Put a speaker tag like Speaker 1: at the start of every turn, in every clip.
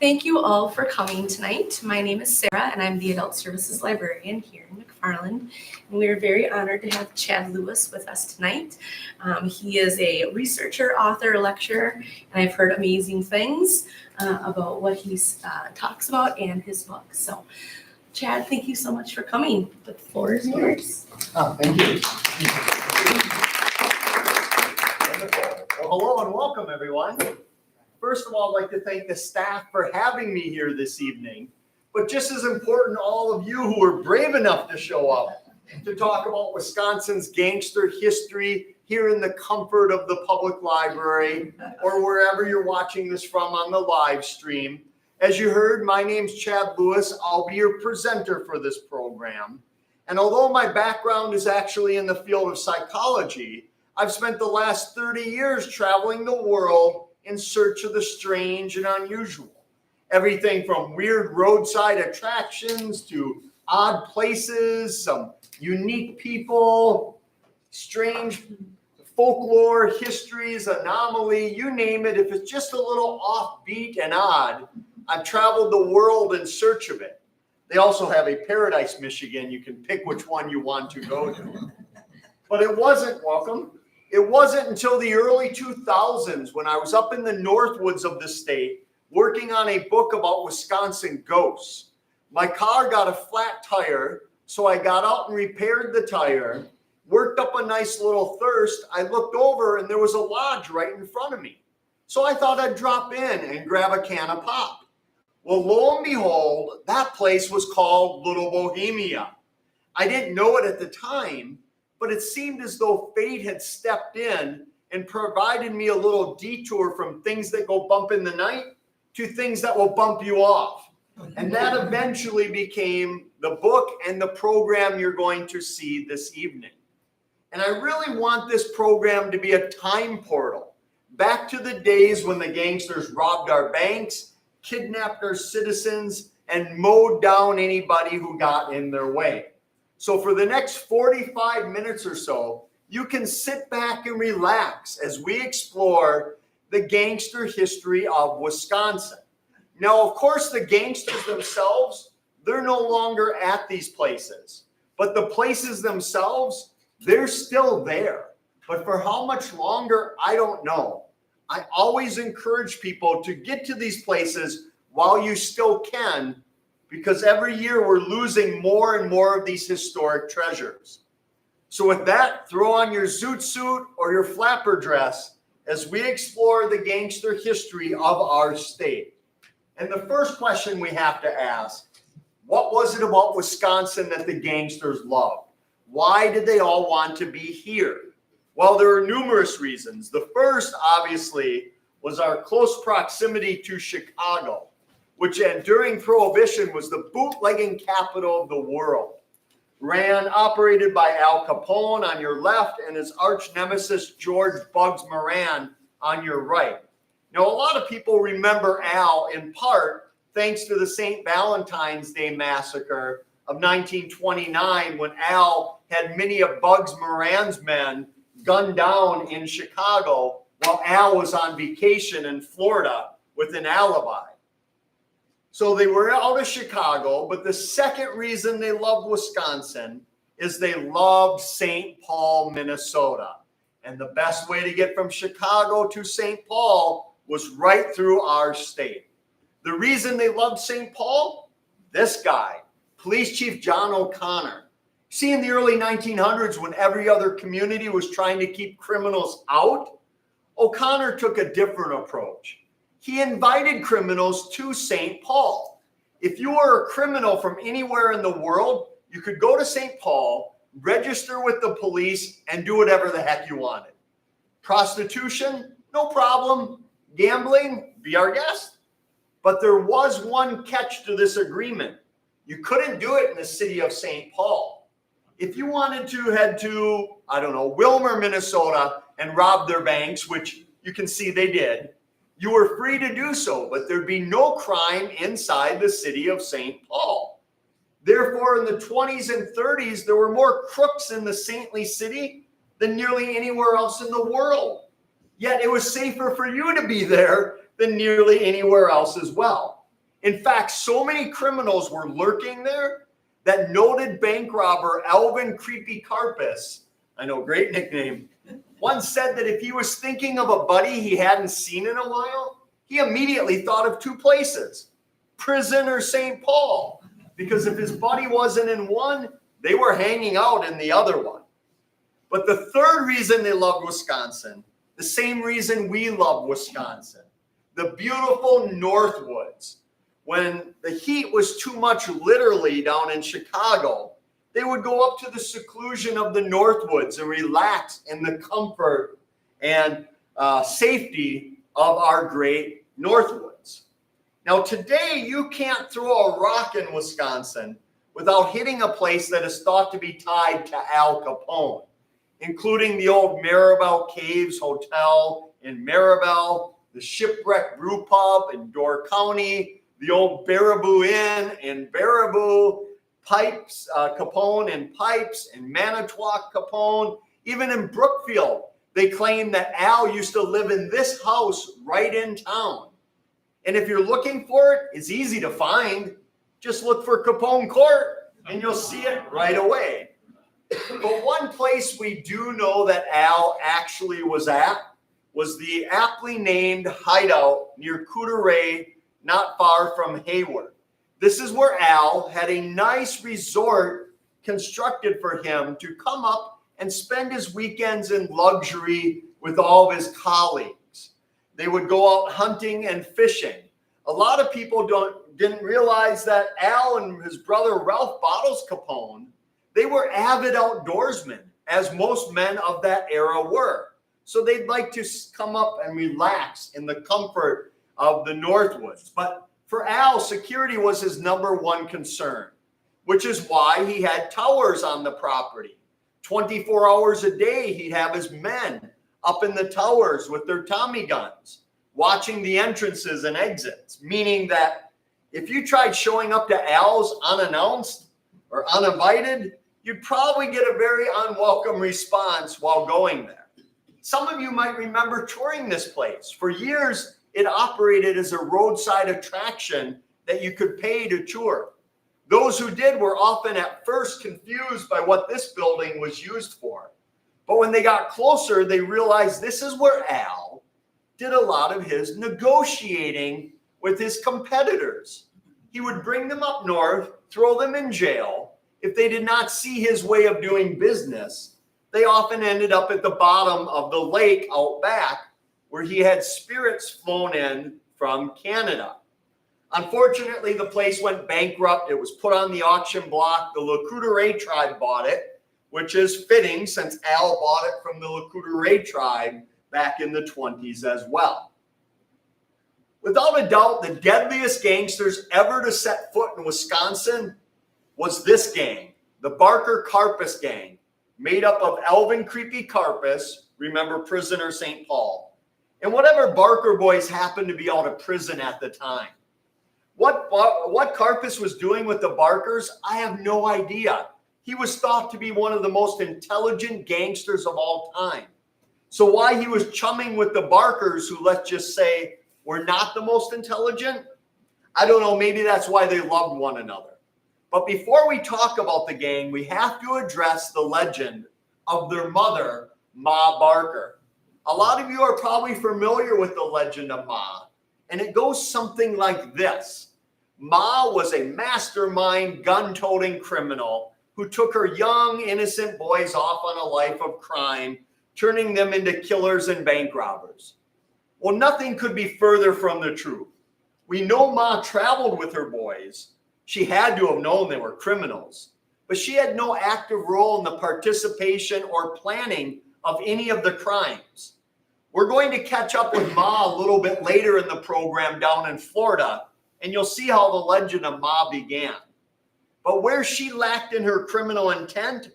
Speaker 1: Thank you all for coming tonight. My name is Sarah, and I'm the Adult Services Librarian here in McFarland. And we are very honored to have Chad Lewis with us tonight. He is a researcher, author, lecturer, and I've heard amazing things about what he talks about and his book. So, Chad, thank you so much for coming. The floor is yours.
Speaker 2: Oh, thank you. Well, hello and welcome, everyone. First of all, I'd like to thank the staff for having me here this evening. But just as important, all of you who were brave enough to show up to talk about Wisconsin's gangster history here in the comfort of the public library or wherever you're watching this from on the live stream. As you heard, my name's Chad Lewis. I'll be your presenter for this program. And although my background is actually in the field of psychology, I've spent the last 30 years traveling the world in search of the strange and unusual. Everything from weird roadside attractions to odd places, some unique people, strange folklore, histories, anomaly, you name it. If it's just a little offbeat and odd, I've traveled the world in search of it. They also have a Paradise, Michigan. You can pick which one you want to go to. But it wasn't until the early 2000s when I was up in the Northwoods of the state working on a book about Wisconsin ghosts. My car got a flat tire, so I got out and repaired the tire, worked up a nice little thirst. I looked over and there was a lodge right in front of me. So I thought I'd drop in and grab a can of pop. Well, lo and behold, that place was called Little Bohemia. I didn't know it at the time, but it seemed as though fate had stepped in and provided me a little detour from things that go bump in the night to things that will bump you off. And that eventually became the book and the program you're going to see this evening. And I really want this program to be a time portal back to the days when the gangsters robbed our banks, kidnapped our citizens, and mowed down anybody who got in their way. So for the next 45 minutes or so, you can sit back and relax as we explore the gangster history of Wisconsin. Now, of course, the gangsters themselves, they're no longer at these places. But the places themselves, they're still there. But for how much longer, I don't know. I always encourage people to get to these places while you still can, because every year we're losing more and more of these historic treasures. So with that, throw on your zoot suit or your flapper dress as we explore the gangster history of our state. And the first question we have to ask, what was it about Wisconsin that the gangsters loved? Why did they all want to be here? Well, there are numerous reasons. The first, obviously, was our close proximity to Chicago, which during Prohibition was the bootlegging capital of the world. Operated by Al Capone on your left and his arch nemesis George Bugs Moran on your right. Now, a lot of people remember Al in part thanks to the St. Valentine's Day Massacre of 1929 when Al had many of Bugs Moran's men gunned down in Chicago while Al was on vacation in Florida with an alibi. So they were out of Chicago, but the second reason they loved Wisconsin is they loved St. Paul, Minnesota. And the best way to get from Chicago to St. Paul was right through our state. The reason they loved St. Paul? This guy, Police Chief John O'Connor. See, in the early 1900s, when every other community was trying to keep criminals out, O'Connor took a different approach. He invited criminals to St. Paul. If you were a criminal from anywhere in the world, you could go to St. Paul, register with the police, and do whatever the heck you wanted. Prostitution? No problem. Gambling? Be our guest. But there was one catch to this agreement. You couldn't do it in the city of St. Paul. If you wanted to head to, Wilmer, Minnesota, and rob their banks, which you can see they did, you were free to do so, but there'd be no crime inside the city of St. Paul. Therefore, in the 20s and 30s, there were more crooks in the saintly city than nearly anywhere else in the world. Yet it was safer for you to be there than nearly anywhere else as well. In fact, so many criminals were lurking there that noted bank robber Alvin Creepy Karpis, I know, great nickname, once said that if he was thinking of a buddy he hadn't seen in a while, he immediately thought of two places, prison or St. Paul, because if his buddy wasn't in one, they were hanging out in the other one. But the third reason they loved Wisconsin, the same reason we love Wisconsin, the beautiful Northwoods. When the heat was too much literally down in Chicago, they would go up to the seclusion of the Northwoods and relax in the comfort and safety of our great Northwoods. Now today, you can't throw a rock in Wisconsin without hitting a place that is thought to be tied to Al Capone, including the old Maribel Caves Hotel in Maribel, the Shipwreck Brew Pub in Door County, the old Baraboo Inn in Baraboo, Pipes, Capone and Pipes, and Manitowoc Capone, even in Brookfield. They claim that Al used to live in this house right in town. And if you're looking for it, it's easy to find. Just look for Capone Court and you'll see it right away. But one place we do know that Al actually was at was the aptly named hideout near Couturier, not far from Hayward. This is where Al had a nice resort constructed for him to come up and spend his weekends in luxury with all of his colleagues. They would go out hunting and fishing. A lot of people didn't realize that Al and his brother Ralph Bottles Capone, they were avid outdoorsmen, as most men of that era were. So they'd like to come up and relax in the comfort of the Northwoods. But for Al, security was his number one concern, which is why he had towers on the property. 24 hours a day, he'd have his men up in the towers with their Tommy guns, watching the entrances and exits, meaning that if you tried showing up to Al's unannounced or uninvited, you'd probably get a very unwelcome response while going there. Some of you might remember touring this place. For years, it operated as a roadside attraction that you could pay to tour. Those who did were often at first confused by what this building was used for. But when they got closer, they realized this is where Al did a lot of his negotiating with his competitors. He would bring them up north, throw them in jail. If they did not see his way of doing business, they often ended up at the bottom of the lake out back, where he had spirits flown in from Canada. Unfortunately, the place went bankrupt. It was put on the auction block. The Le Couturier tribe bought it, which is fitting since Al bought it from the Le Couturier tribe back in the 20s as well. Without a doubt, the deadliest gangsters ever to set foot in Wisconsin was this gang, the Barker Karpis gang, made up of Alvin Creepy Karpis, remember prisoner St. Paul, and whatever Barker boys happened to be out of prison at the time. What Karpis was doing with the Barkers, I have no idea. He was thought to be one of the most intelligent gangsters of all time. So why he was chumming with the Barkers, who let's just say were not the most intelligent, I don't know, maybe that's why they loved one another. But before we talk about the gang, we have to address the legend of their mother, Ma Barker. A lot of you are probably familiar with the legend of Ma, and it goes something like this. Ma was a mastermind, gun-toting criminal who took her young, innocent boys off on a life of crime, turning them into killers and bank robbers. Well, nothing could be further from the truth. We know Ma traveled with her boys. She had to have known they were criminals, but she had no active role in the participation or planning of any of the crimes. We're going to catch up with Ma a little bit later in the program down in Florida, and you'll see how the legend of Ma began. But where she lacked in her criminal intent,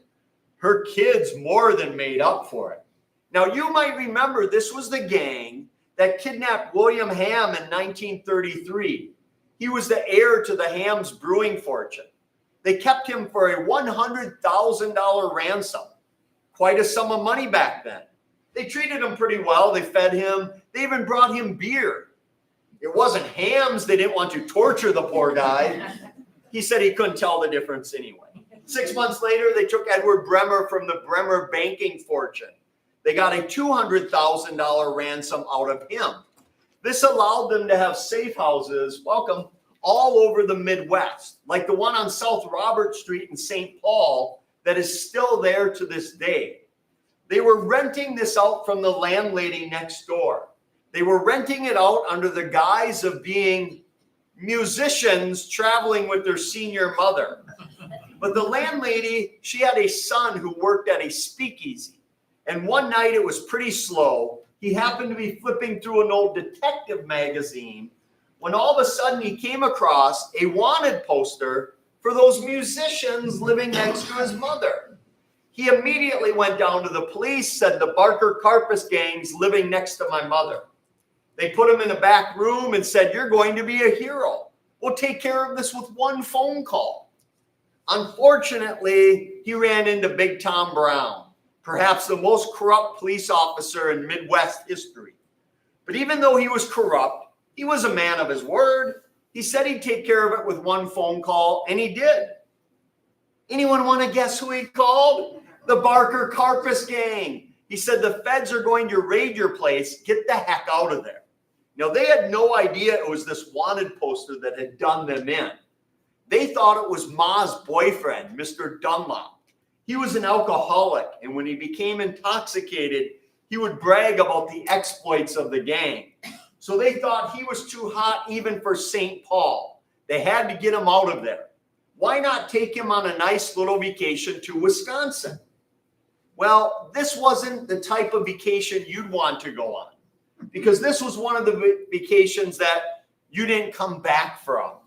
Speaker 2: her kids more than made up for it. Now, you might remember this was the gang that kidnapped William Ham in 1933. He was the heir to the Ham's brewing fortune. They kept him for a $100,000 ransom. quite a sum of money back then. They treated him pretty well. They fed him. They even brought him beer. It wasn't hams. They didn't want to torture the poor guy. He said he couldn't tell the difference anyway. 6 months later, they took Edward Bremer from the Bremer banking fortune. They got a $200,000 ransom out of him. This allowed them to have safe houses, welcome, all over the Midwest, like the one on South Robert Street in St. Paul that is still there to this day. They were renting this out from the landlady next door. They were renting it out under the guise of being musicians traveling with their senior mother. But the landlady, she had a son who worked at a speakeasy. And one night it was pretty slow. He happened to be flipping through an old detective magazine when all of a sudden he came across a wanted poster for those musicians living next to his mother. He immediately went down to the police, said the Barker Carpus gang's living next to my mother. They put him in a back room and said, "You're going to be a hero. We'll take care of this with one phone call." Unfortunately, he ran into Big Tom Brown, perhaps the most corrupt police officer in Midwest history. But even though he was corrupt, he was a man of his word. He said he'd take care of it with one phone call, and he did. Anyone want to guess who he called? The Barker Carpus gang. He said, "The feds are going to raid your place. Get the heck out of there." Now, they had no idea it was this wanted poster that had done them in. They thought it was Ma's boyfriend, Mr. Dunlop. He was an alcoholic, and when he became intoxicated, he would brag about the exploits of the gang. So they thought he was too hot even for St. Paul. They had to get him out of there. Why not take him on a nice little vacation to Wisconsin? Well, this wasn't the type of vacation you'd want to go on, because this was one of the vacations that you didn't come back from.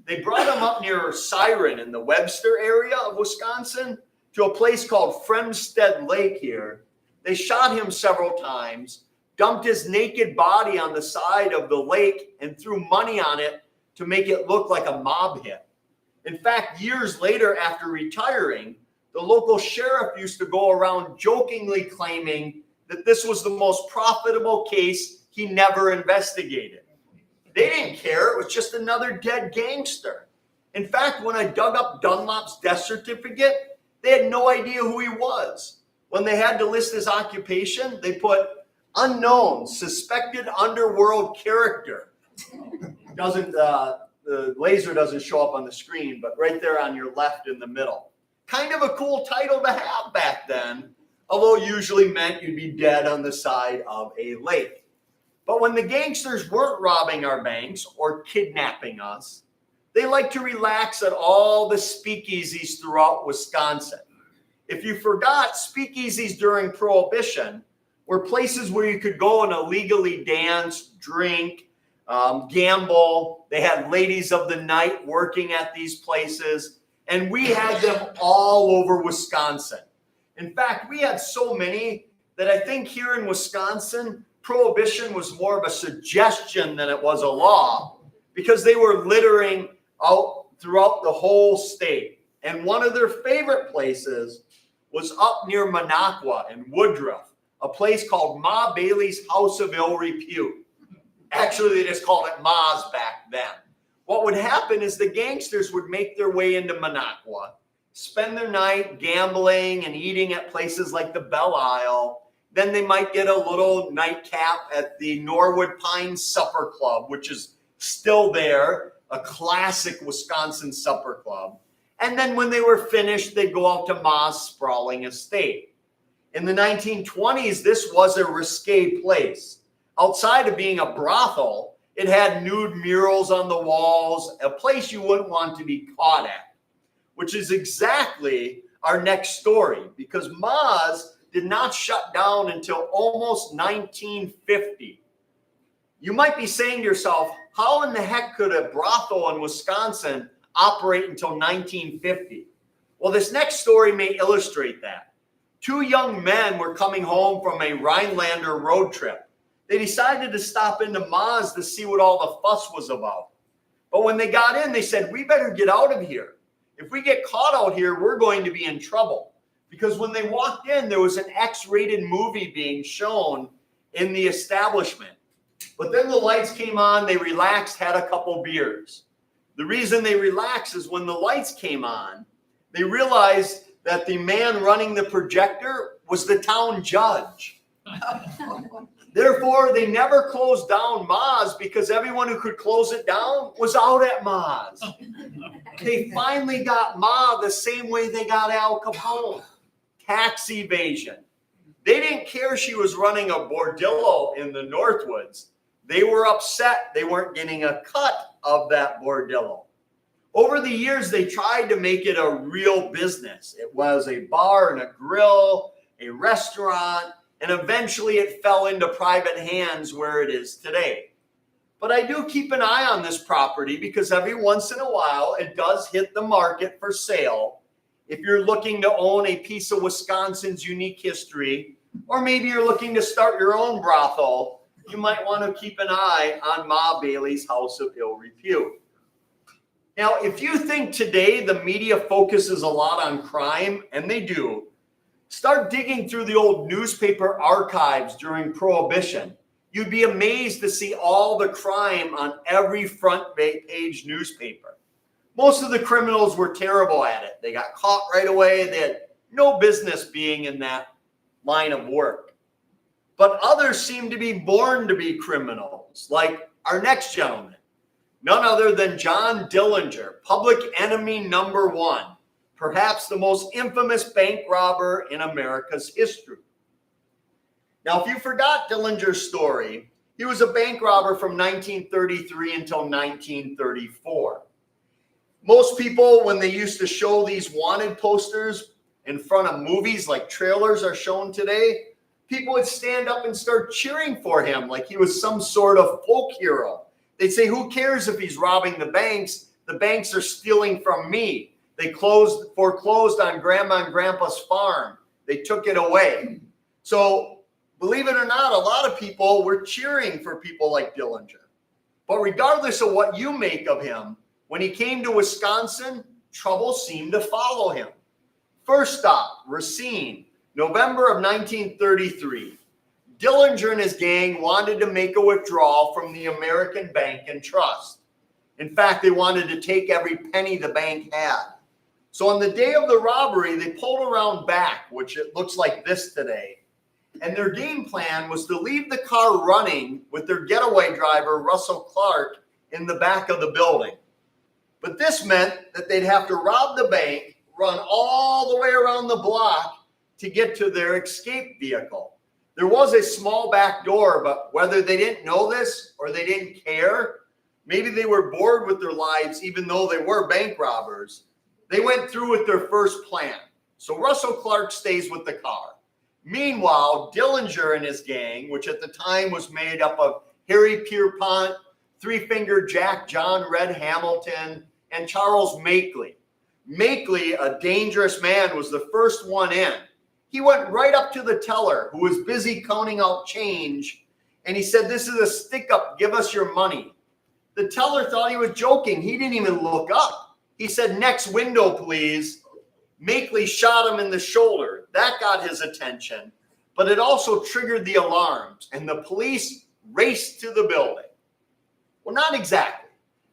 Speaker 2: They brought him up near Siren in the Webster area of Wisconsin to a place called Fremstead Lake here. They shot him several times, dumped his naked body on the side of the lake, and threw money on it to make it look like a mob hit. In fact, years later, after retiring, the local sheriff used to go around jokingly claiming that this was the most profitable case he never investigated. They didn't care. It was just another dead gangster. In fact, when I dug up Dunlop's death certificate, they had no idea who he was. When they had to list his occupation, they put unknown, suspected underworld character. The laser doesn't show up on the screen, but right there on your left in the middle. Kind of a cool title to have back then, although usually meant you'd be dead on the side of a lake. But when the gangsters weren't robbing our banks or kidnapping us, they liked to relax at all the speakeasies throughout Wisconsin. If you forgot, speakeasies during Prohibition were places where you could go and illegally dance, drink, gamble. They had ladies of the night working at these places, and we had them all over Wisconsin. In fact, we had so many that I think here in Wisconsin, Prohibition was more of a suggestion than it was a law, because they were littering out throughout the whole state. And one of their favorite places was up near Minocqua and Woodruff, a place called Ma Bailey's House of Ill Repute. Actually, they just called it Ma's back then. What would happen is the gangsters would make their way into Minocqua, spend their night gambling and eating at places like the Belle Isle. Then they might get a little nightcap at the Norwood Pines Supper Club, which is still there, a classic Wisconsin supper club. And then when they were finished, they'd go out to Ma's sprawling estate. In the 1920s, this was a risque place. Outside of being a brothel, it had nude murals on the walls, a place you wouldn't want to be caught at, which is exactly our next story, because Ma's did not shut down until almost 1950. You might be saying to yourself, how in the heck could a brothel in Wisconsin operate until 1950? Well, this next story may illustrate that. Two young men were coming home from a Rhinelander road trip. They decided to stop into Ma's to see what all the fuss was about. But when they got in, they said, "We better get out of here. If we get caught out here, we're going to be in trouble, because when they walked in, there was an X-rated movie being shown in the establishment. But then the lights came on, they relaxed, had a couple beers. The reason they relaxed is when the lights came on, they realized that the man running the projector was the town judge. Therefore, they never closed down Ma's because everyone who could close it down was out at Ma's. They finally got Ma the same way they got Al Capone. Tax evasion. They didn't care she was running a bordello in the Northwoods. They were upset they weren't getting a cut of that bordello. Over the years, they tried to make it a real business. It was a bar and a grill, a restaurant, and eventually it fell into private hands where it is today. But I do keep an eye on this property because every once in a while it does hit the market for sale. If you're looking to own a piece of Wisconsin's unique history, or maybe you're looking to start your own brothel, you might want to keep an eye on Ma Bailey's House of Ill Repute. Now, if you think today the media focuses a lot on crime, and they do, start digging through the old newspaper archives during Prohibition. You'd be amazed to see all the crime on every front page newspaper. Most of the criminals were terrible at it. They got caught right away. They had no business being in that line of work. But others seem to be born to be criminals, like our next gentleman, none other than John Dillinger, public enemy number one, perhaps the most infamous bank robber in America's history. Now, if you forgot Dillinger's story, he was a bank robber from 1933 until 1934. Most people, when they used to show these wanted posters in front of movies like trailers are shown today, people would stand up and start cheering for him like he was some sort of folk hero. They'd say, who cares if he's robbing the banks? The banks are stealing from me. They foreclosed on Grandma and Grandpa's farm. They took it away. So believe it or not, a lot of people were cheering for people like Dillinger. But regardless of what you make of him, when he came to Wisconsin, trouble seemed to follow him. First stop, Racine, November of 1933. Dillinger and his gang wanted to make a withdrawal from the American Bank and Trust. In fact, they wanted to take every penny the bank had. So on the day of the robbery, they pulled around back, which it looks like this today. And their game plan was to leave the car running with their getaway driver, Russell Clark, in the back of the building. But this meant that they'd have to rob the bank, run all the way around the block to get to their escape vehicle. There was a small back door, but whether they didn't know this or they didn't care, maybe they were bored with their lives even though they were bank robbers, they went through with their first plan. So Russell Clark stays with the car. Meanwhile, Dillinger and his gang, which at the time was made up of Harry Pierpont, Three-Finger Jack John Red Hamilton, and Charles Makeley. Makeley, a dangerous man, was the first one in. He went right up to the teller who was busy counting out change, and he said, "This is a stick-up, give us your money." The teller thought he was joking. He didn't even look up. He said, "Next window, please." Makeley shot him in the shoulder. That got his attention, but it also triggered the alarms, and the police raced to the building. Well, not exactly.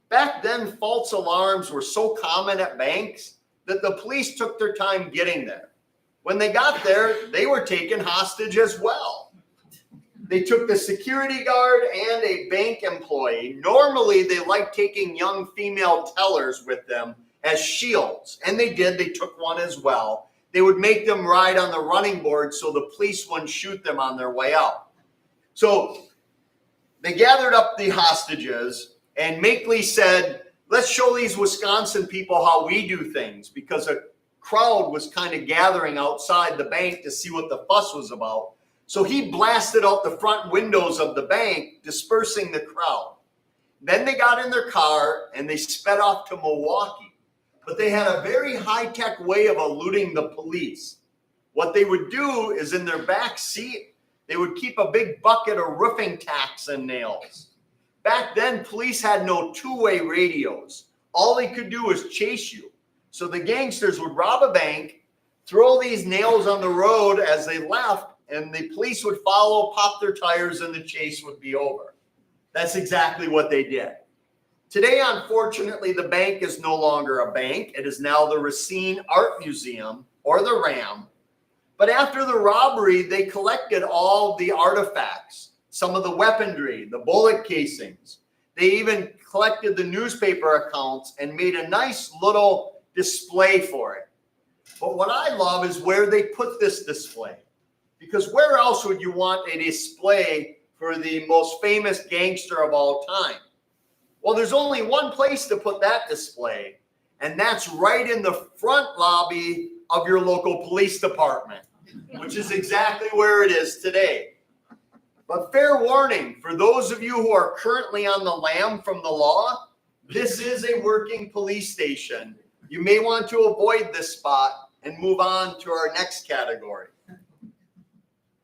Speaker 2: Back then, false alarms were so common at banks that the police took their time getting there. When they got there, they were taken hostage as well. They took the security guard and a bank employee. Normally, they liked taking young female tellers with them as shields, and they did. They took one as well. They would make them ride on the running board so the police wouldn't shoot them on their way out. So they gathered up the hostages, and Makeley said, "Let's show these Wisconsin people how we do things," because a crowd was kind of gathering outside the bank to see what the fuss was about. So he blasted out the front windows of the bank, dispersing the crowd. Then they got in their car and they sped off to Milwaukee. But they had a very high-tech way of eluding the police. What they would do is in their back seat, they would keep a big bucket of roofing tacks and nails. Back then, police had no two-way radios. All they could do was chase you. So the gangsters would rob a bank, throw these nails on the road as they left, and the police would follow, pop their tires, and the chase would be over. That's exactly what they did. Today, unfortunately, the bank is no longer a bank. It is now the Racine Art Museum, or the RAM. But after the robbery, they collected all the artifacts, some of the weaponry, the bullet casings. They even collected the newspaper accounts and made a nice little display for it. But what I love is where they put this display. Because where else would you want a display for the most famous gangster of all time? Well, there's only one place to put that display, and that's right in the front lobby of your local police department, which is exactly where it is today. But fair warning, for those of you who are currently on the lam from the law, this is a working police station. You may want to avoid this spot and move on to our next category.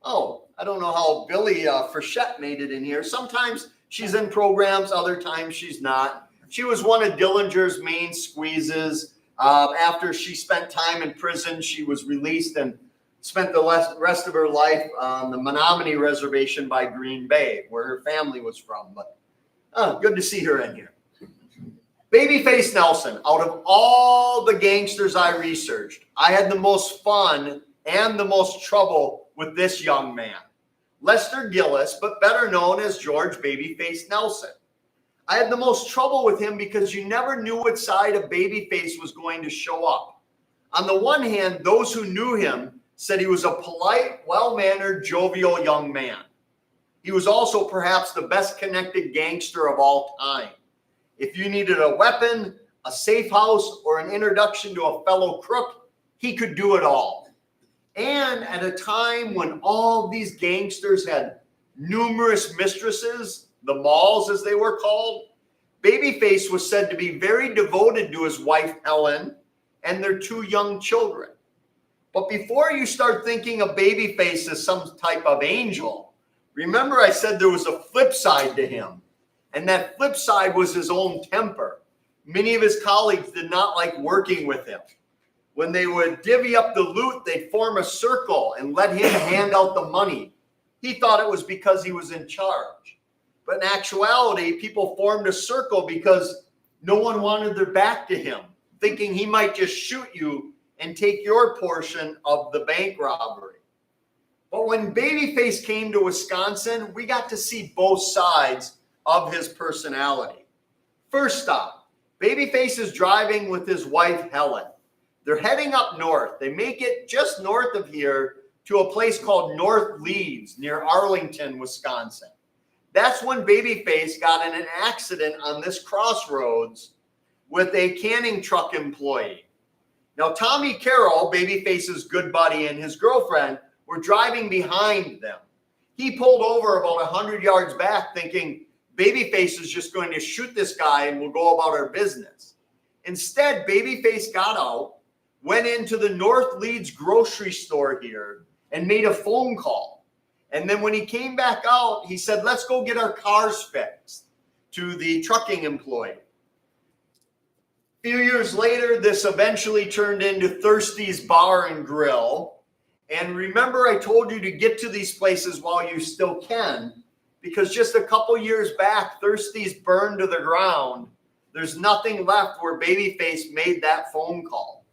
Speaker 2: Oh, I don't know how Billy Frechette made it in here. Sometimes she's in programs, other times she's not. She was one of Dillinger's main squeezes. After she spent time in prison, she was released and spent the rest of her life on the Menominee Reservation by Green Bay, where her family was from. But good to see her in here. Babyface Nelson, out of all the gangsters I researched, I had the most fun and the most trouble with this young man. Lester Gillis, but better known as George Babyface Nelson. I had the most trouble with him because you never knew what side of Babyface was going to show up. On the one hand, those who knew him said he was a polite, well-mannered, jovial young man. He was also perhaps the best connected gangster of all time. If you needed a weapon, a safe house, or an introduction to a fellow crook, he could do it all. And at a time when all these gangsters had numerous mistresses, the Malls as they were called, Babyface was said to be very devoted to his wife Helen and their two young children. But before you start thinking of Babyface as some type of angel, remember I said there was a flip side to him. And that flip side was his own temper. Many of his colleagues did not like working with him. When they would divvy up the loot, they'd form a circle and let him hand out the money. He thought it was because he was in charge. But in actuality, people formed a circle because no one wanted their back to him, thinking he might just shoot you and take your portion of the bank robbery. But when Babyface came to Wisconsin, we got to see both sides of his personality. First stop, Babyface is driving with his wife Helen. They're heading up north. They make it just north of here to a place called North Leeds near Arlington, Wisconsin. That's when Babyface got in an accident on this crossroads with a canning truck employee. Now, Tommy Carroll, Babyface's good buddy, and his girlfriend were driving behind them. He pulled over about 100 yards back thinking Babyface is just going to shoot this guy and we'll go about our business. Instead, Babyface got out, went into the North Leeds grocery store here and made a phone call. And then when he came back out, he said, let's go get our cars fixed to the trucking employee. A few years later, this eventually turned into Thirsty's Bar and Grill. And remember, I told you to get to these places while you still can, because just a couple years back, Thirsty's burned to the ground. There's nothing left where Babyface made that phone call.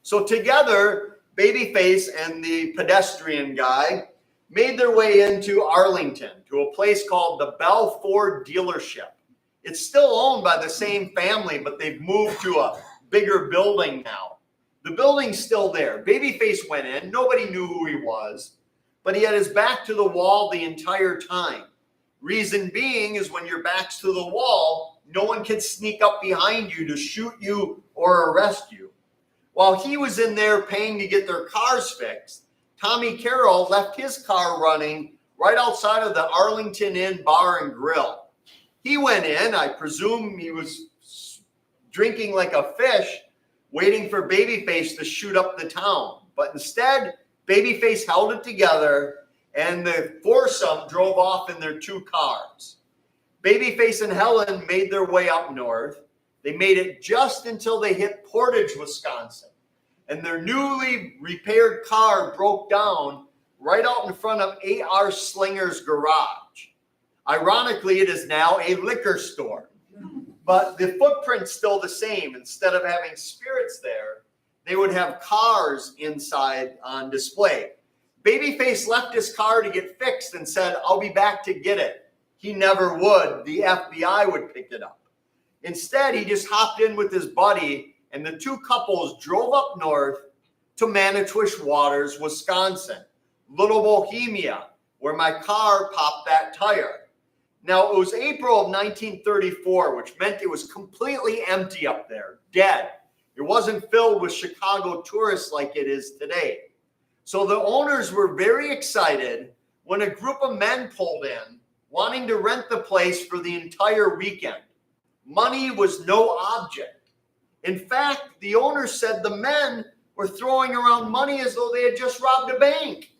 Speaker 2: So together, Babyface and the pedestrian guy made their way into Arlington to a place called the Bell Ford dealership. It's still owned by the same family, but they've moved to a bigger building now. The building's still there. Babyface went in. Nobody knew who he was, but he had his back to the wall the entire time. Reason being is when your back's to the wall, no one can sneak up behind you to shoot you or arrest you. While he was in there paying to get their cars fixed, Tommy Carroll left his car running right outside of the Arlington Inn Bar and Grill. He went in, I presume he was drinking like a fish, waiting for Babyface to shoot up the town. But instead, Babyface held it together and the foursome drove off in their two cars. Babyface and Helen made their way up north. They made it just until they hit Portage, Wisconsin. and their newly repaired car broke down right out in front of A.R. Slinger's garage. Ironically, it is now a liquor store. But the footprint's still the same. Instead of having spirits there, they would have cars inside on display. Babyface left his car to get fixed and said, "I'll be back to get it." He never would. The FBI would pick it up. Instead, he just hopped in with his buddy, and the two couples drove up north to Manitowish Waters, Wisconsin, Little Bohemia, where my car popped that tire. Now, it was April of 1934, which meant it was completely empty up there, dead. It wasn't filled with Chicago tourists like it is today. So the owners were very excited when a group of men pulled in, wanting to rent the place for the entire weekend. Money was no object. In fact, the owners said the men were throwing around money as though they had just robbed a bank.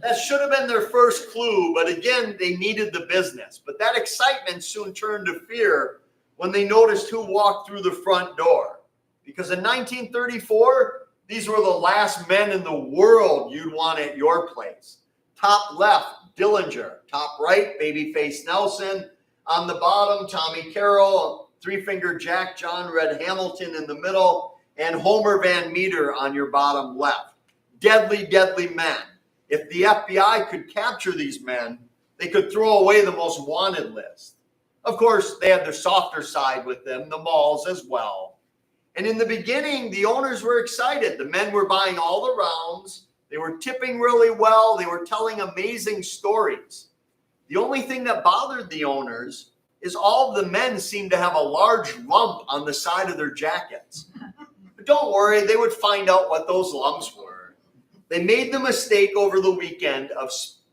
Speaker 2: That should have been their first clue, but again, they needed the business. But that excitement soon turned to fear when they noticed who walked through the front door. Because in 1934, these were the last men in the world you'd want at your place. Top left, Dillinger. Top right, Babyface Nelson. On the bottom, Tommy Carroll, Three-Finger Jack, John Red Hamilton in the middle, and Homer Van Meter on your bottom left. Deadly, deadly men. If the FBI could capture these men, they could throw away the most wanted list. Of course, they had their softer side with them, the malls as well. And in the beginning, the owners were excited. The men were buying all the rounds. They were tipping really well. They were telling amazing stories. The only thing that bothered the owners is all of the men seemed to have a large lump on the side of their jackets. But don't worry, they would find out what those lumps were. They made the mistake over the weekend of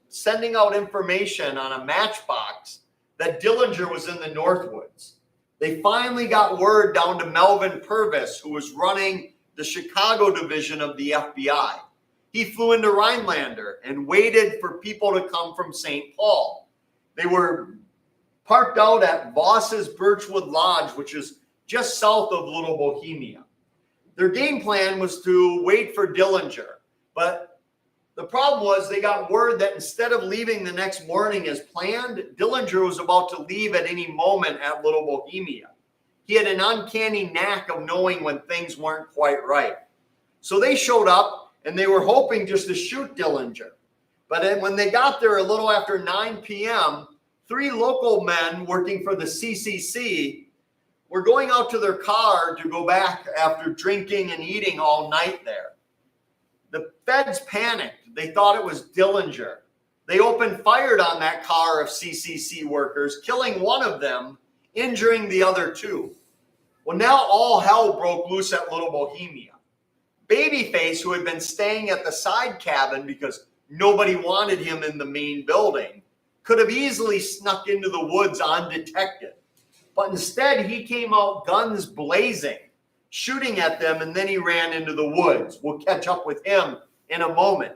Speaker 2: sending out information on a matchbox that Dillinger was in the Northwoods. They finally got word down to Melvin Purvis, who was running the Chicago division of the FBI. He flew into Rhinelander and waited for people to come from St. Paul. They were parked out at Voss's Birchwood Lodge, which is just south of Little Bohemia. Their game plan was to wait for Dillinger. But the problem was they got word that instead of leaving the next morning as planned, Dillinger was about to leave at any moment at Little Bohemia. He had an uncanny knack of knowing when things weren't quite right. So they showed up and they were hoping just to shoot Dillinger. But then when they got there a little after 9 p.m., 3 local men working for the CCC were going out to their car to go back after drinking and eating all night there. The feds panicked. They thought it was Dillinger. They opened fire on that car of CCC workers, killing one of them, injuring the other 2. Well, now all hell broke loose at Little Bohemia. Babyface, who had been staying at the side cabin because nobody wanted him in the main building, could have easily snuck into the woods undetected. But instead, he came out guns blazing, shooting at them, and then he ran into the woods. We'll catch up with him in a moment.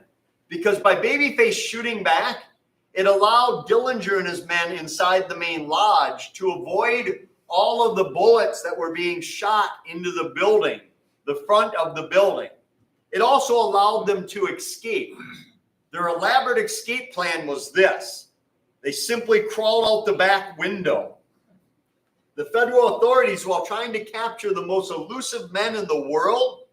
Speaker 2: Because by Babyface shooting back, it allowed Dillinger and his men inside the main lodge to avoid all of the bullets that were being shot into the building, the front of the building. It also allowed them to escape. Their elaborate escape plan was this. They simply crawled out the back window. The federal authorities, while trying to capture the most elusive men in the world,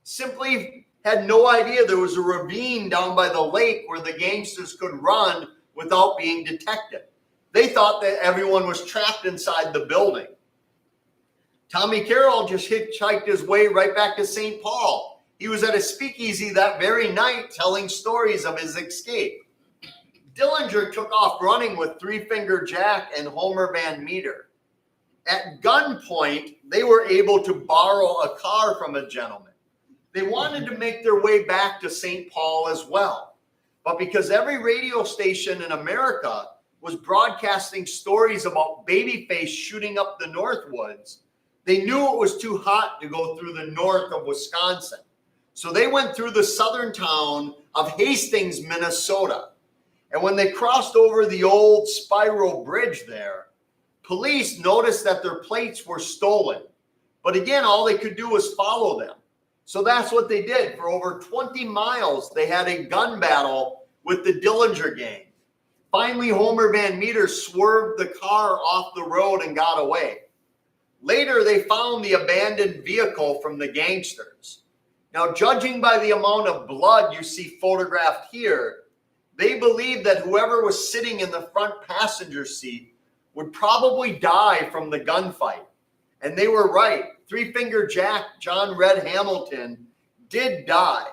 Speaker 2: simply had no idea there was a ravine down by the lake where the gangsters could run without being detected. They thought that everyone was trapped inside the building. Tommy Carroll just hitchhiked his way right back to St. Paul. He was at a speakeasy that very night telling stories of his escape. Dillinger took off running with Three-Finger Jack and Homer Van Meter. At gunpoint, they were able to borrow a car from a gentleman. They wanted to make their way back to St. Paul as well. But because every radio station in America was broadcasting stories about Babyface shooting up the Northwoods, they knew it was too hot to go through the north of Wisconsin. So they went through the southern town of Hastings, Minnesota. And when they crossed over the old spiral bridge there, police noticed that their plates were stolen. But again, all they could do was follow them. So that's what they did. For over 20 miles, they had a gun battle with the Dillinger gang. Finally, Homer Van Meter swerved the car off the road and got away. Later, they found the abandoned vehicle from the gangsters. Now, judging by the amount of blood you see photographed here, they believed that whoever was sitting in the front passenger seat would probably die from the gunfight. And they were right. Three Finger Jack, John Red Hamilton, did die.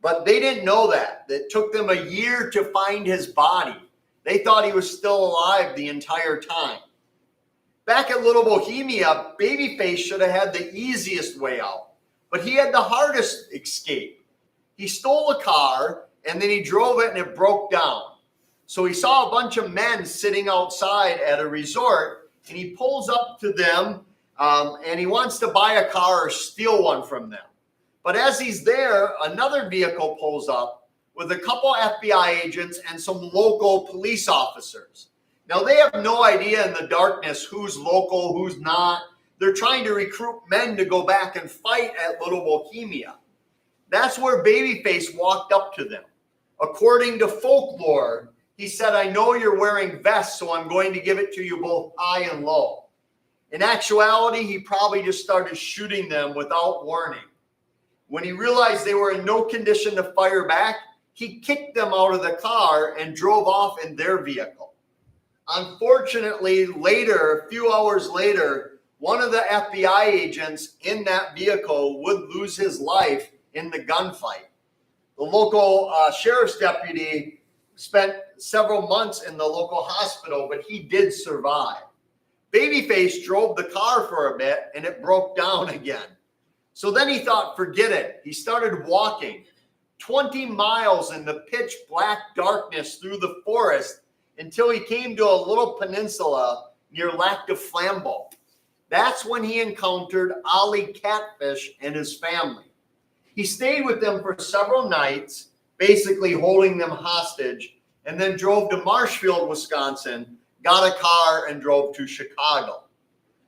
Speaker 2: But they didn't know that. It took them a year to find his body. They thought he was still alive the entire time. Back at Little Bohemia, Babyface should have had the easiest way out, but he had the hardest escape. He stole a car, and then he drove it, and it broke down. So he saw a bunch of men sitting outside at a resort, and he pulls up to them, and he wants to buy a car or steal one from them. But as he's there, another vehicle pulls up with a couple FBI agents and some local police officers. Now, they have no idea in the darkness who's local, who's not. They're trying to recruit men to go back and fight at Little Bohemia. That's where Babyface walked up to them. According to folklore, he said, "I know you're wearing vests, so I'm going to give it to you both high and low." In actuality, he probably just started shooting them without warning. When he realized they were in no condition to fire back, he kicked them out of the car and drove off in their vehicle. Unfortunately, later, a few hours later, one of the FBI agents in that vehicle would lose his life in the gunfight. The local sheriff's deputy spent several months in the local hospital, but he did survive. Babyface drove the car for a bit, and it broke down again. So then he thought, forget it. He started walking 20 miles in the pitch black darkness through the forest until he came to a little peninsula near Lac de Flambeau. That's when he encountered Ollie Catfish and his family. He stayed with them for several nights, basically holding them hostage, and then drove to Marshfield, Wisconsin, got a car, and drove to Chicago.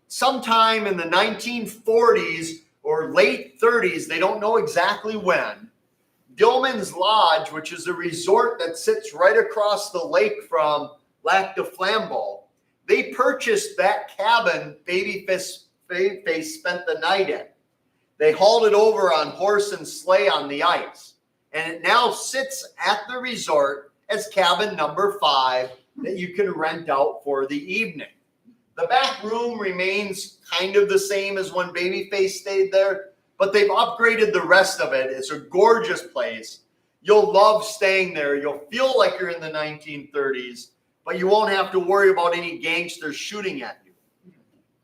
Speaker 2: Sometime in the 1940s or late 30s, they don't know exactly when, Dillman's Lodge, which is a resort that sits right across the lake from Lac de Flambeau, they purchased that cabin Babyface spent the night in. They hauled it over on horse and sleigh on the ice, and it now sits at the resort as cabin number 5 that you can rent out for the evening. The back room remains kind of the same as when Babyface stayed there, but they've upgraded the rest of it. It's a gorgeous place. You'll love staying there. You'll feel like you're in the 1930s, but you won't have to worry about any gangsters shooting at you.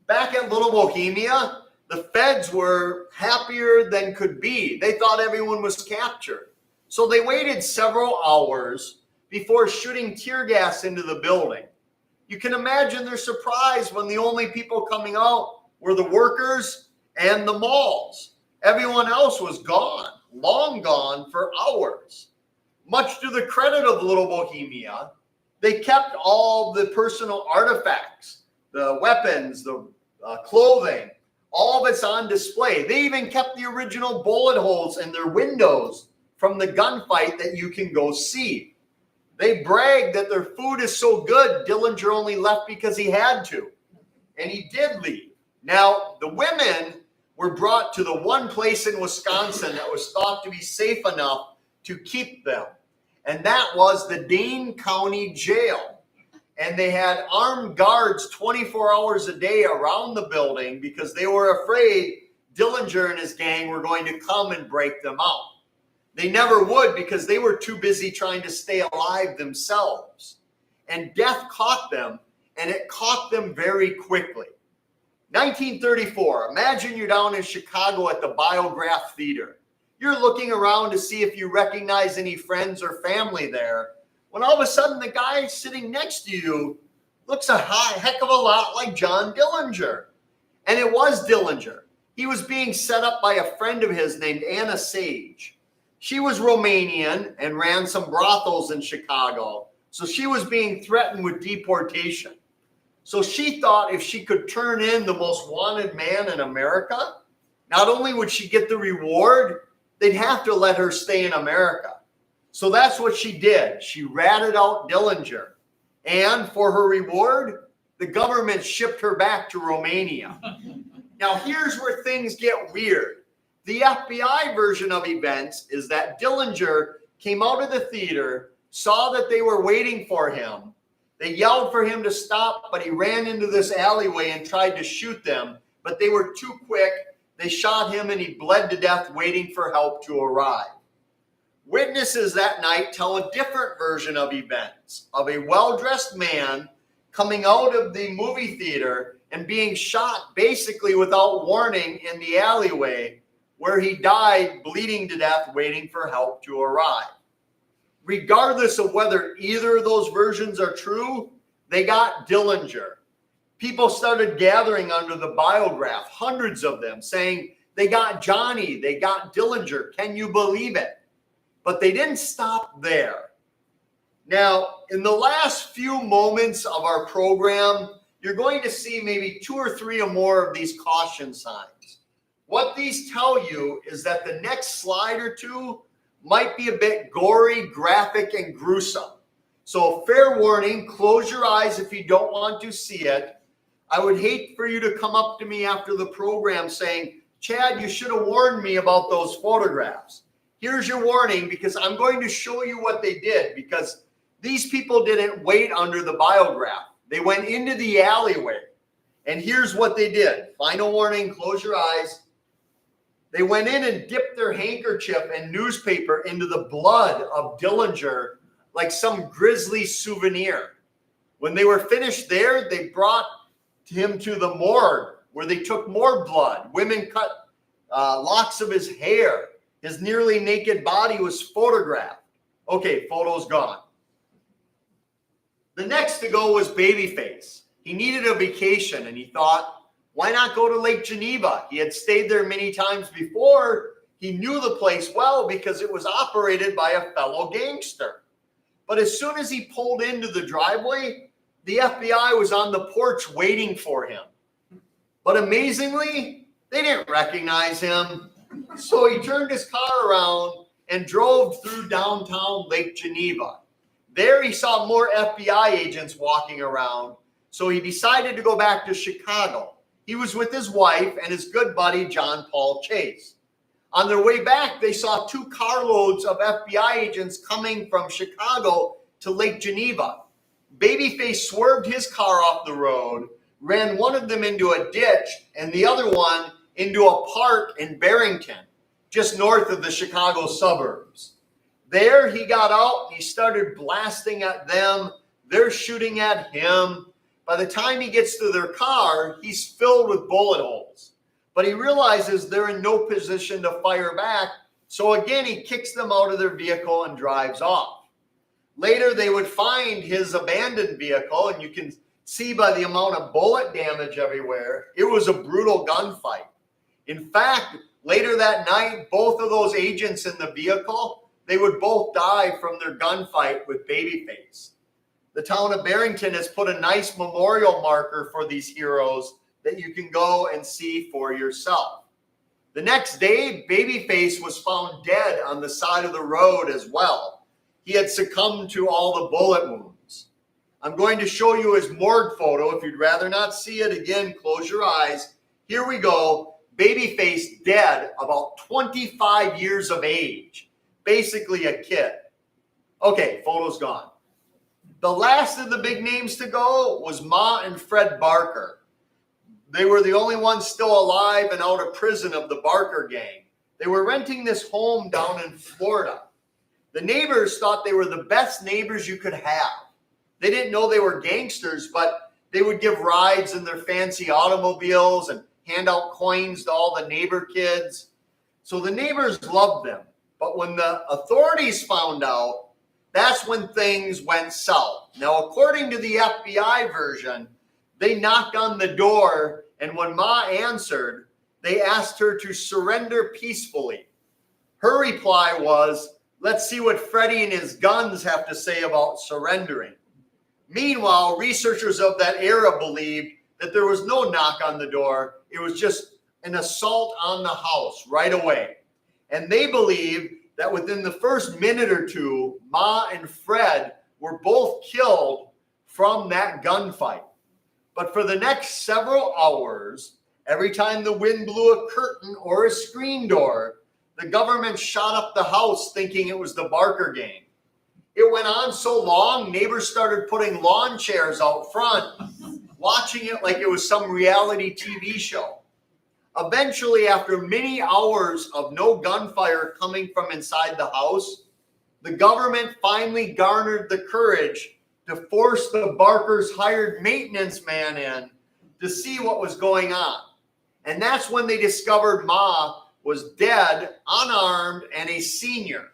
Speaker 2: Back at Little Bohemia, the feds were happier than could be. They thought everyone was captured. So they waited several hours before shooting tear gas into the building. You can imagine their surprise when the only people coming out were the workers and the malls. Everyone else was gone, long gone for hours. Much to the credit of Little Bohemia, they kept all the personal artifacts, the weapons, the clothing, all of it's on display. They even kept the original bullet holes in their windows from the gunfight that you can go see. They bragged that their food is so good, Dillinger only left because he had to. And he did leave. Now, the women were brought to the one place in Wisconsin that was thought to be safe enough to keep them. And that was the Dane County Jail. And they had armed guards 24 hours a day around the building because they were afraid Dillinger and his gang were going to come and break them out. They never would because they were too busy trying to stay alive themselves. And death caught them, and it caught them very quickly. 1934, imagine you're down in Chicago at the Biograph Theater. You're looking around to see if you recognize any friends or family there, when all of a sudden the guy sitting next to you looks a heck of a lot like John Dillinger. And it was Dillinger. He was being set up by a friend of his named Anna Sage. She was Romanian and ran some brothels in Chicago, so she was being threatened with deportation. So she thought if she could turn in the most wanted man in America, Not only would she get the reward, they'd have to let her stay in America. So that's what she did. She ratted out Dillinger. And for her reward, the government shipped her back to Romania. Now, here's where things get weird. The FBI version of events is that Dillinger came out of the theater, saw that they were waiting for him. They yelled for him to stop, but he ran into this alleyway and tried to shoot them. But they were too quick. They shot him and he bled to death waiting for help to arrive. Witnesses that night tell a different version of events, of a well-dressed man coming out of the movie theater and being shot basically without warning in the alleyway, where he died bleeding to death waiting for help to arrive. Regardless of whether either of those versions are true, they got Dillinger. People started gathering under the biograph, hundreds of them, saying they got Johnny, they got Dillinger. Can you believe it? But they didn't stop there. Now, in the last few moments of our program, you're going to see maybe 2 or 3 or more of these caution signs. What these tell you is that the next slide or two might be a bit gory, graphic, and gruesome. So fair warning, close your eyes if you don't want to see it. I would hate for you to come up to me after the program saying, Chad, you should have warned me about those photographs. Here's your warning, because I'm going to show you what they did, because these people didn't wait under the biograph. They went into the alleyway, and here's what they did. Final warning, close your eyes. They went in and dipped their handkerchief and newspaper into the blood of Dillinger like some grisly souvenir. When they were finished there, they brought him to the morgue where they took more blood. Women cut locks of his hair. His nearly naked body was photographed. Okay, photo's gone. The next to go was Babyface. He needed a vacation and he thought, why not go to Lake Geneva? He had stayed there many times before. He knew the place well because it was operated by a fellow gangster. But as soon as he pulled into the driveway, the FBI was on the porch waiting for him. But amazingly, they didn't recognize him. So he turned his car around and drove through downtown Lake Geneva. There he saw more FBI agents walking around, so he decided to go back to Chicago. He was with his wife and his good buddy, John Paul Chase. On their way back, they saw 2 carloads of FBI agents coming from Chicago to Lake Geneva. Babyface swerved his car off the road, ran one of them into a ditch and the other one into a park in Barrington, just north of the Chicago suburbs. There he got out, he started blasting at them, they're shooting at him. By the time he gets to their car, he's filled with bullet holes. But he realizes they're in no position to fire back, so again he kicks them out of their vehicle and drives off. Later they would find his abandoned vehicle, and you can see by the amount of bullet damage everywhere, it was a brutal gunfight. In fact, later that night, both of those agents in the vehicle, they would both die from their gunfight with Babyface. The town of Barrington has put a nice memorial marker for these heroes that you can go and see for yourself. The next day, Babyface was found dead on the side of the road as well. He had succumbed to all the bullet wounds. I'm going to show you his morgue photo. If you'd rather not see it, again, close your eyes. Here we go. Babyface dead, about 25 years of age. Basically a kid. Okay, photo's gone. The last of the big names to go was Ma and Fred Barker. They were the only ones still alive and out of prison of the Barker gang. They were renting this home down in Florida. The neighbors thought they were the best neighbors you could have. They didn't know they were gangsters, but they would give rides in their fancy automobiles and hand out coins to all the neighbor kids. So the neighbors loved them. But when the authorities found out, that's when things went south. Now, according to the FBI version, they knocked on the door, and when Ma answered, they asked her to surrender peacefully. Her reply was, let's see what Freddie and his guns have to say about surrendering. Meanwhile, researchers of that era believed that there was no knock on the door. It was just an assault on the house right away. And they believe that within the first minute or two, Ma and Fred were both killed from that gunfight. But for the next several hours, every time the wind blew a curtain or a screen door, the government shot up the house thinking it was the Barker gang. It went on so long, neighbors started putting lawn chairs out front, watching it like it was some reality TV show. Eventually, after many hours of no gunfire coming from inside the house, the government finally garnered the courage to force the Barkers' hired maintenance man in to see what was going on. And that's when they discovered Ma was dead, unarmed, and a senior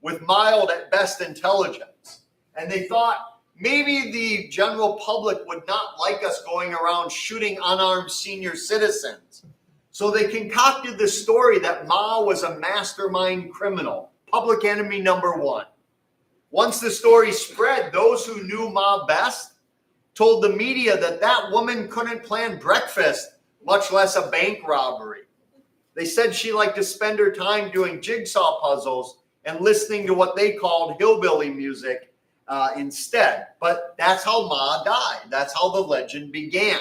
Speaker 2: with mild at best intelligence. And they thought maybe the general public would not like us going around shooting unarmed senior citizens. So they concocted the story that Ma was a mastermind criminal, public enemy number one. Once the story spread, those who knew Ma best told the media that that woman couldn't plan breakfast, much less a bank robbery. They said she liked to spend her time doing jigsaw puzzles and listening to what they called hillbilly music instead. But that's how Ma died. That's how the legend began.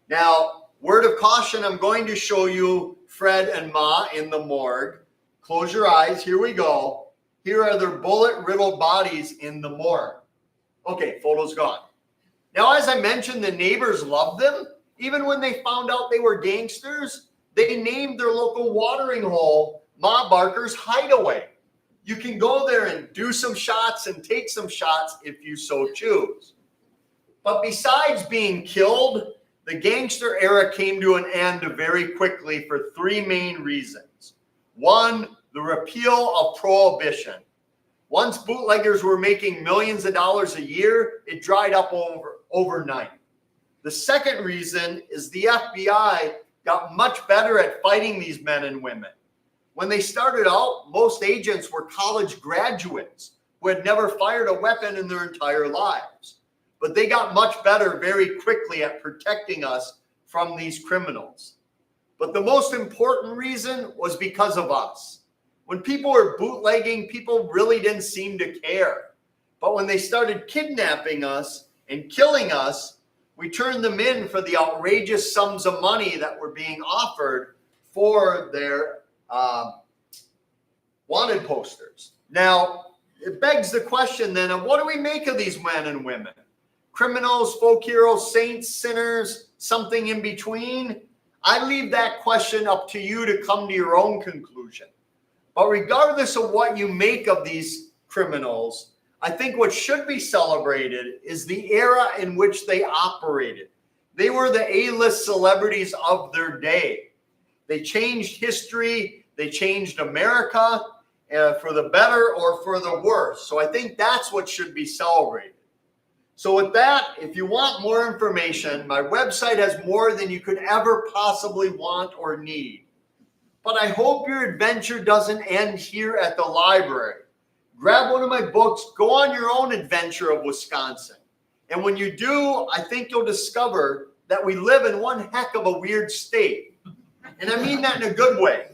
Speaker 2: Now, word of caution, I'm going to show you Fred and Ma in the morgue. Close your eyes. Here we go. Here are their bullet-riddled bodies in the morgue. Okay, photo's gone. Now, as I mentioned, the neighbors loved them. Even when they found out they were gangsters, they named their local watering hole Ma Barker's Hideaway. You can go there and do some shots and take some shots if you so choose. But besides being killed, the gangster era came to an end very quickly for three main reasons. One, the repeal of prohibition. Once bootleggers were making millions of dollars a year, it dried up overnight. The second reason is the FBI got much better at fighting these men and women. When they started out, most agents were college graduates who had never fired a weapon in their entire lives. But they got much better very quickly at protecting us from these criminals. But the most important reason was because of us. When people were bootlegging, people really didn't seem to care. But when they started kidnapping us and killing us, we turned them in for the outrageous sums of money that were being offered for their wanted posters. Now, it begs the question then of what do we make of these men and women? Criminals, folk heroes, saints, sinners, something in between? I leave that question up to you to come to your own conclusion. But regardless of what you make of these criminals, I think what should be celebrated is the era in which they operated. They were the A-list celebrities of their day. They changed history. They changed America for the better or for the worse. So I think that's what should be celebrated. So with that, if you want more information, my website has more than you could ever possibly want or need. But I hope your adventure doesn't end here at the library. Grab one of my books, go on your own adventure of Wisconsin. And when you do, I think you'll discover that we live in one heck of a weird state. And I mean that in a good way.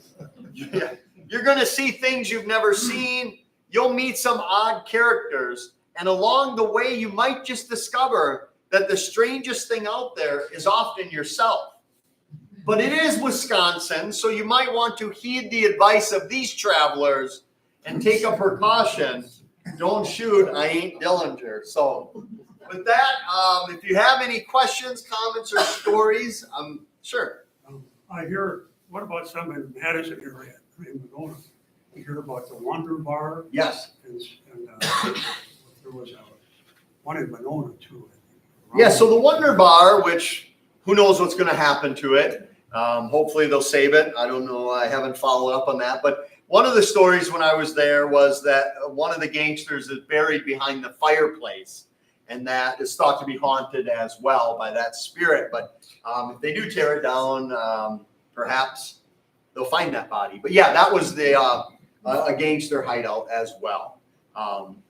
Speaker 2: You're going to see things you've never seen. You'll meet some odd characters. And along the way, you might just discover that the strangest thing out there is often yourself. But it is Wisconsin, so you might want to heed the advice of these travelers and take a precaution. Don't shoot, I ain't Dillinger. So with that, if you have any questions, comments, or stories, sure.
Speaker 3: I hear, what about some in Madison area? In Monona, you hear about the Wonder Bar?
Speaker 2: Yes.
Speaker 3: And there was one in Monona too.
Speaker 2: Yeah, so the Wonder Bar, which who knows what's going to happen to it. Hopefully they'll save it. I don't know. I haven't followed up on that. But one of the stories when I was there was that one of the gangsters is buried behind the fireplace. And that is thought to be haunted as well by that spirit. But if they do tear it down, perhaps they'll find that body. But yeah, that was a gangster hideout as well.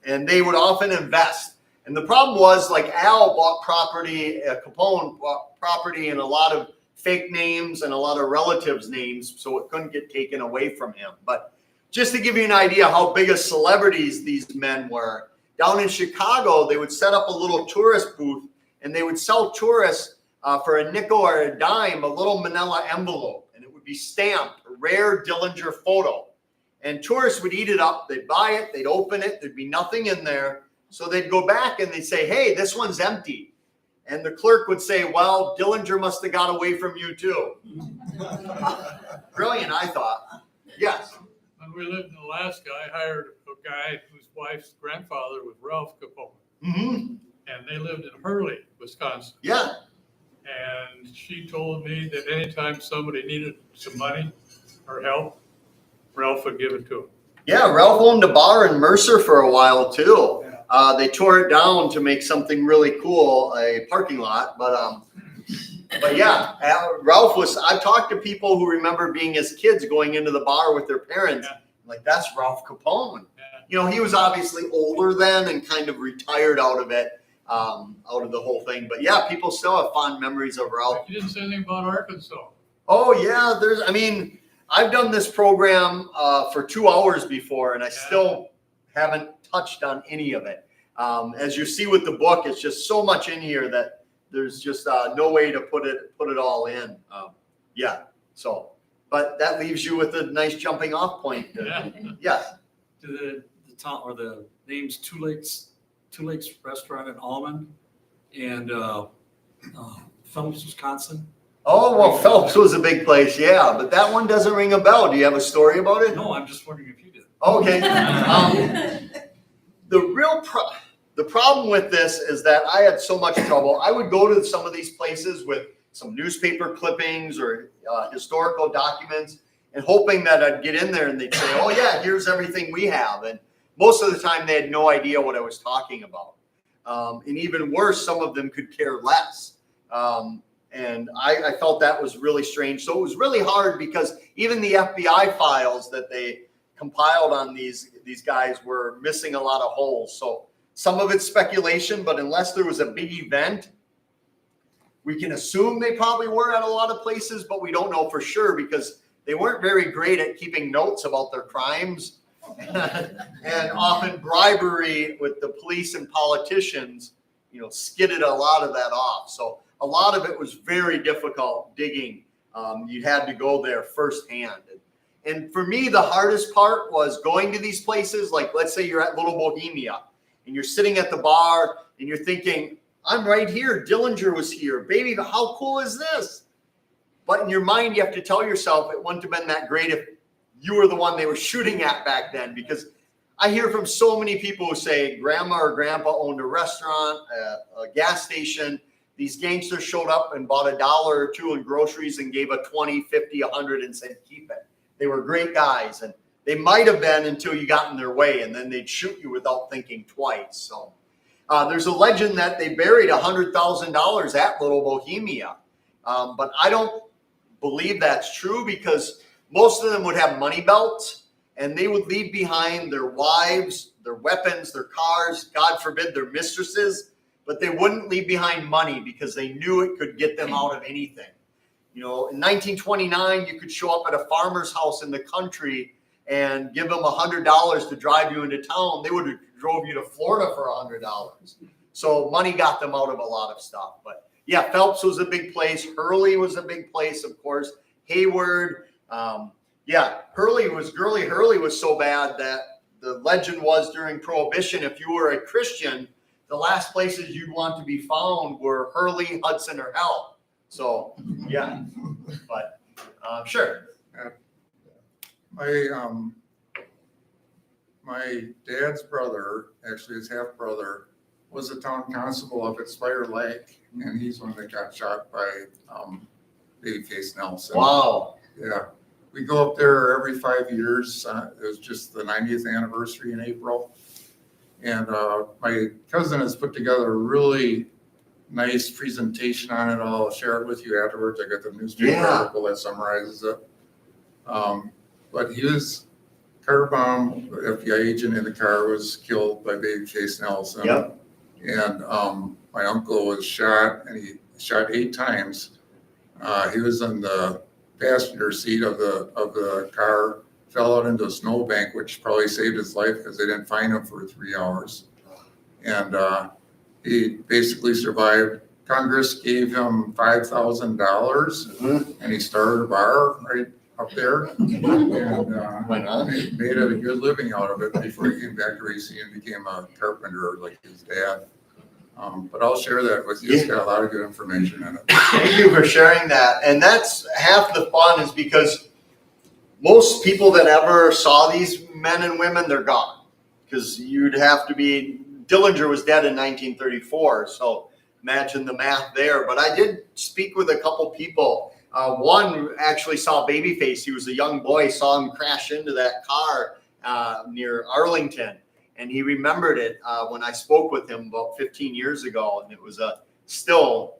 Speaker 2: And they would often invest. And the problem was, like Al bought property, Capone bought property in a lot of fake names and a lot of relatives' names, so it couldn't get taken away from him. But just to give you an idea how big of celebrities these men were, down in Chicago, they would set up a little tourist booth and they would sell tourists for a nickel or a dime a little manila envelope, and it would be stamped, a rare Dillinger photo. And tourists would eat it up, they'd buy it, they'd open it, there'd be nothing in there. So they'd go back and they'd say, hey, this one's empty. And the clerk would say, well, Dillinger must have got away from you too. Brilliant, I thought. Yes.
Speaker 4: When we lived in Alaska, I hired a guy whose wife's grandfather was Ralph Capone.
Speaker 2: Mm-hmm.
Speaker 4: And they lived in Hurley, Wisconsin.
Speaker 2: Yeah.
Speaker 4: And she told me that anytime somebody needed some money or help, Ralph would give it to him.
Speaker 2: Yeah, Ralph owned a bar in Mercer for a while too.
Speaker 4: Yeah.
Speaker 2: They tore it down to make something really cool, a parking lot. But yeah, Ralph was, I've talked to people who remember being as kids going into the bar with their parents.
Speaker 4: Yeah.
Speaker 2: Like, that's Ralph Capone.
Speaker 4: Yeah.
Speaker 2: You know, he was obviously older then and kind of retired out of it, out of the whole thing. But yeah, people still have fond memories of Ralph.
Speaker 4: You didn't say anything about Arkansas.
Speaker 2: Oh yeah, I've done this program for 2 hours before, and I still haven't touched on any of it. As you see with the book, it's just so much in here that there's just no way to put it all in. But that leaves you with a nice jumping off point. Yes.
Speaker 5: To the town or the names Two Lakes Restaurant in Almond and Phillips, Wisconsin.
Speaker 2: Oh, well, Phelps was a big place, yeah, but that one doesn't ring a bell. Do you have a story about it?
Speaker 5: No, I'm just wondering if you did.
Speaker 2: Okay. The problem with this is that I had so much trouble. I would go to some of these places with some newspaper clippings or historical documents and hoping that I'd get in there and they'd say, oh yeah, here's everything we have. And most of the time they had no idea what I was talking about. And even worse, some of them could care less. And I felt that was really strange. So it was really hard because even the FBI files that they compiled on these guys were missing a lot of holes. So some of it's speculation, but unless there was a big event, we can assume they probably were at a lot of places, but we don't know for sure because they weren't very great at keeping notes about their crimes. And often bribery with the police and politicians, skidded a lot of that off. So a lot of it was very difficult digging. You had to go there firsthand. And for me, the hardest part was going to these places. Like, let's say you're at Little Bohemia and you're sitting at the bar and you're thinking, I'm right here. Dillinger was here. Baby, how cool is this? But in your mind, you have to tell yourself it wouldn't have been that great if you were the one they were shooting at back then. Because I hear from so many people who say grandma or grandpa owned a restaurant, a gas station. These gangsters showed up and bought $1 or $2 in groceries and gave a 20, 50, 100 and said, keep it. They were great guys. And they might have been until you got in their way, and then they'd shoot you without thinking twice. So there's a legend that they buried $100,000 at Little Bohemia. But I don't believe that's true because most of them would have money belts and they would leave behind their wives, their weapons, their cars, God forbid, their mistresses. But they wouldn't leave behind money because they knew it could get them out of anything. In 1929, you could show up at a farmer's house in the country and give them $100 to drive you into town. They would have drove you to Florida for $100. So money got them out of a lot of stuff. But yeah, Phelps was a big place. Hurley was a big place, of course. Hayward. Hurley was so bad that the legend was during Prohibition, if you were a Christian, the last places you'd want to be found were Hurley, Hudson, or Hell. So, yeah, but sure.
Speaker 6: My dad's brother, actually his half brother, was a town constable up at Spire Lake, and he's one that got shot by Babyface Nelson.
Speaker 2: Wow.
Speaker 6: Yeah, we go up there every 5 years. It was just the 90th anniversary in April. And my cousin has put together a really nice presentation on it. I'll share it with you afterwards. I got the newspaper article that summarizes it. But he was car bomb, FBI agent in the car was killed by Babyface Nelson.
Speaker 2: Yep.
Speaker 6: And my uncle was shot, and he shot 8 times. He was in the passenger seat of the car, fell out into a snowbank, which probably saved his life because they didn't find him for 3 hours. And he basically survived. Congress gave him $5,000 and he started a bar right up there. And
Speaker 2: Why not?
Speaker 6: he made a good living out of it before he came back to Racine and became a carpenter like his dad. But I'll share that with you. It's got a lot of good information in it.
Speaker 2: Thank you for sharing that. And that's half the fun, is because most people that ever saw these men and women, they're gone. Because you'd have to be, Dillinger was dead in 1934, so imagine the math there. But I did speak with a couple people. One actually saw Babyface. He was a young boy, saw him crash into that car near Arlington. And he remembered it when I spoke with him about 15 years ago. And it was still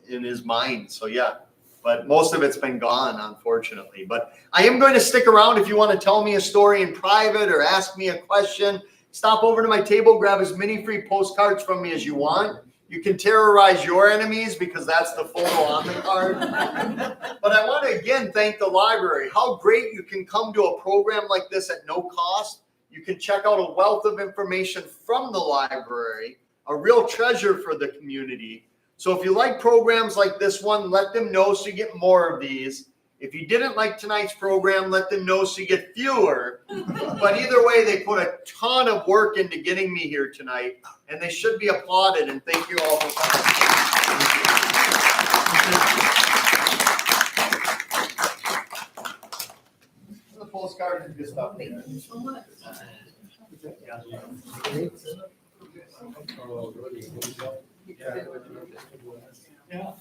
Speaker 2: in his mind. So, yeah. But most of it's been gone, unfortunately. But I am going to stick around if you want to tell me a story in private or ask me a question. Stop over to my table, grab as many free postcards from me as you want. You can terrorize your enemies because that's the photo on the card. But I want to again thank the library. How great you can come to a program like this at no cost. You can check out a wealth of information from the library, a real treasure for the community. So if you like programs like this one, let them know so you get more of these. If you didn't like tonight's program, let them know so you get fewer. But either way, they put a ton of work into getting me here tonight, and they should be applauded. And thank you all for coming. The postcard and good stuff.
Speaker 1: Thank you so much.
Speaker 3: Yeah.